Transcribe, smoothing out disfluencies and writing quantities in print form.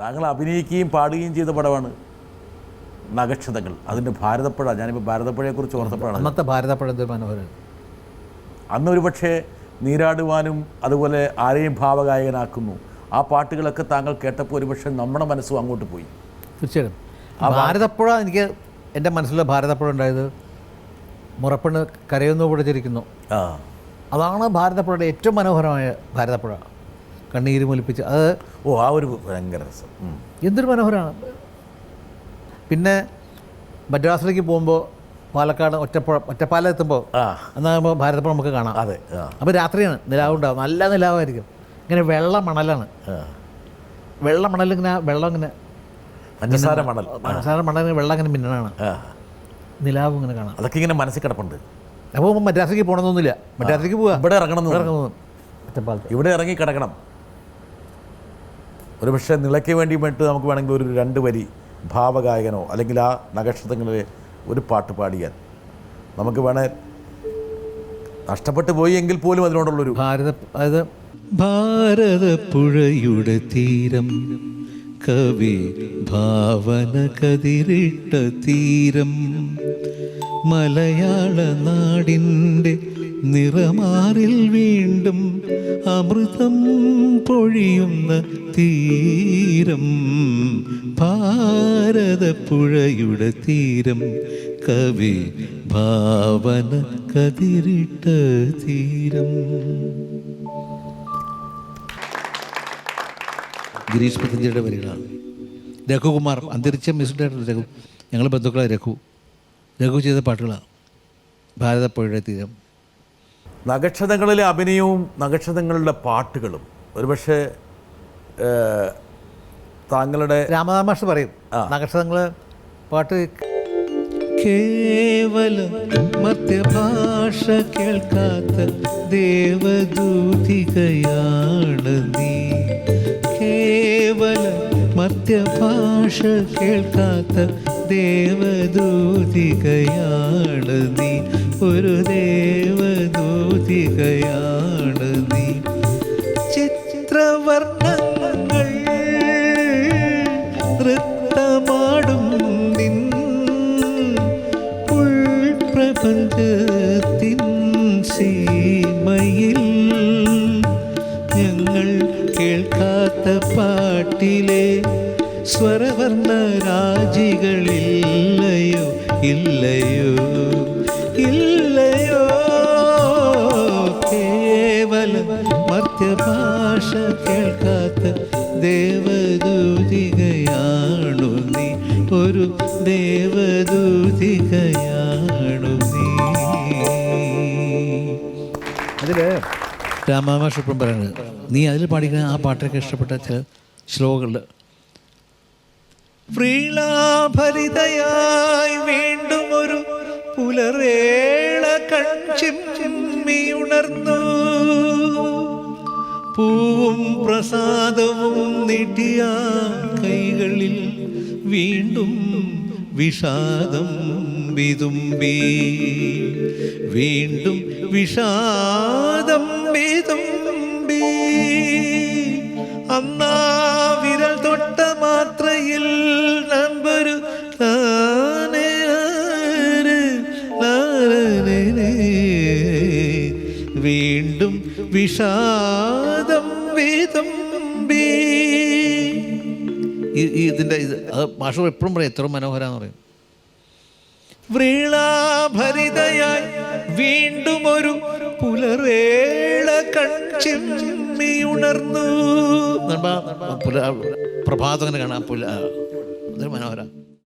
താങ്കൾ അഭിനയിക്കുകയും പാടുകയും ചെയ്ത പടമാണ് നഗക്ഷതങ്ങൾ. അതിൻ്റെ ഭാരതപ്പുഴ, ഞാനിപ്പോൾ ഭാരതപ്പുഴയെക്കുറിച്ച് ഓർത്തപ്പോഴാണ്. അന്നത്തെ ഭാരതപ്പുഴ മനോഹരം. അന്നൊരു പക്ഷേ നീരാടുവാനും അതുപോലെ ആരെയും ഭാവഗായകനാക്കുന്നു, ആ പാട്ടുകളൊക്കെ താങ്കൾ കേട്ടപ്പോൾ ഒരുപക്ഷെ നമ്മുടെ മനസ്സും അങ്ങോട്ട് പോയി. തീർച്ചയായും ഭാരതപ്പുഴ, എനിക്ക് എൻ്റെ മനസ്സിലെ ഭാരതപ്പുഴ ഉണ്ടായത് മുറപ്പെണ്ണ് കരയൊന്നു പിടിച്ചിരിക്കുന്നു. അതാണ് ഭാരതപ്പുഴയുടെ ഏറ്റവും മനോഹരമായ ഭാരതപ്പുഴ. കണ്ണീര് മുലിപ്പിച്ച് അത് ആ ഒരു ഭയങ്കര രസം, എന്തൊരു മനോഹരമാണ്. പിന്നെ മദ്രാസിലേക്ക് പോകുമ്പോൾ പാലക്കാട് ഒറ്റപ്പാലം എത്തുമ്പോൾ എന്നാകുമ്പോൾ ഭാരതപ്പുഴ നമുക്ക് കാണാം. അതെ. അപ്പോൾ രാത്രിയാണ്, നിലാവുണ്ടാവും, നല്ല നിലാവായിരിക്കും. ഇങ്ങനെ വെള്ള മണലാണ്, വെള്ള മണൽ, ഇങ്ങനെ വെള്ളം ഇങ്ങനെ പഞ്ചസാര മണൽ വെള്ളം ഇങ്ങനെ മിന്നണാണ്, നിലാവ് ഇങ്ങനെ കാണാം. അതൊക്കെ ഇങ്ങനെ മനസ്സിൽ കിടപ്പുണ്ട്. അപ്പോൾ മദ്രാസിലേക്ക് പോകണമെന്നൊന്നുമില്ല, മദ്രാസിലേക്ക് പോവുക, ഇവിടെ ഇറങ്ങണം, ഒറ്റപ്പാലത്ത് ഇവിടെ ഇറങ്ങി കിടക്കണം. ഒരു പക്ഷേ നിളയ്ക്ക് വേണ്ടിയിട്ട് നമുക്ക് വേണമെങ്കിൽ ഒരു 2 വരി ഭാവഗായകനോ അല്ലെങ്കിൽ ആ നക്ഷത്രങ്ങളിലെ ഒരു പാട്ട് പാടിയാൽ നമുക്ക് വേണേ നഷ്ടപ്പെട്ടു പോയി എങ്കിൽ പോലും അതിനോടുള്ളൊരു ഭാരതപ്പുഴയുടെ തീരം, കവി ഭാവന കതിരിട്ട തീരം, മലയാള നാടിൻ്റെ നിറമാറിൽ വീണ്ടും അമൃതം പൊഴിയുന്ന തീരം, ഭാരതപ്പുഴയുടെ തീരം, കവി ഭാവന കതിരിട്ട തീരം. ഗിരീഷ് പത്തഞ്ചേരിയുടെ വരികളാണ്. രഘുകുമാർ, അന്തരിച്ച മ്യൂസിക് ഡയറക്ടർ രഘു, ഞങ്ങൾ ബന്ധുക്കളായ രഘു ചെയ്ത പാട്ടുകളാണ് ഭാരതപ്പുഴയുടെ തീരം. നക്ഷത്രങ്ങളിലെ അഭിനയവും നക്ഷത്രങ്ങളുടെ പാട്ടുകളും ഒരുപക്ഷെ താങ്കളുടെ രാമനാഥ മാഷ് പറയും നക്ഷത്രങ്ങൾ പാട്ട് കേവല മധ്യഭാഷ കേൾക്കാത്ത ദേവദൂതികയാണ് നീ, കേവല മധ്യഭാഷ കേൾക്കാത്ത ദേവദൂതികയാണ് നീ, ഒരു ദേവദൂതികയാണ് നീ. ചിത്രവർണ്ണങ്ങൾ നൃത്തമാടും നിൻ ഉൾപ്രപഞ്ചത്തിൻ സീമയിൽ, ഞങ്ങൾ കേൾക്കാത്ത പാട്ടിലെ സ്വരവർണ്ണ രാജികളില്ലയോ, ഇല്ലയോ, ഇല്ലയോ. കേവല മധ്യഭാഷ കേൾക്കാത്ത ദേവദൂതികയാണു നീ, ഒരു ദേവദൂതികയാണു നീ. അതിൽ രാമമാഷ് ഇപ്പം പറയുന്നത്, നീ അതിൽ പാടിക്കുന്ന ആ പാട്ടൊക്കെ ഇഷ്ടപ്പെട്ട ചില ശ്ലോകങ്ങളുണ്ട്. വ്രീളാഭരിതയായി വീണ്ടും ഒരു പുലർവേള കൺചിമ്മിയുണർന്നു, പൂവും പ്രസാദവും നീട്ടിയ കൈകളിൽ വീണ്ടും വിഷാദം വിതുമ്പി, വീണ്ടും വിഷാദം വിതുമ്പി. അന്നാ വിരൽ തൊട്ട മാത്രയിൽ നമ്പൊരു വീണ്ടും വിഷാദം വിതുമ്പി. ഇതിൻ്റെ ഭാഷ എപ്പോഴും പറയും എത്ര മനോഹരാന്ന് പറയും. വ്രീളാഭരിതയായി വീണ്ടും ഒരു പുലർവേള കൺചിമ്മിയുണർന്നു. പ്രഭാതം അങ്ങനെ കാണാൻ അതൊരു മനോഹരം.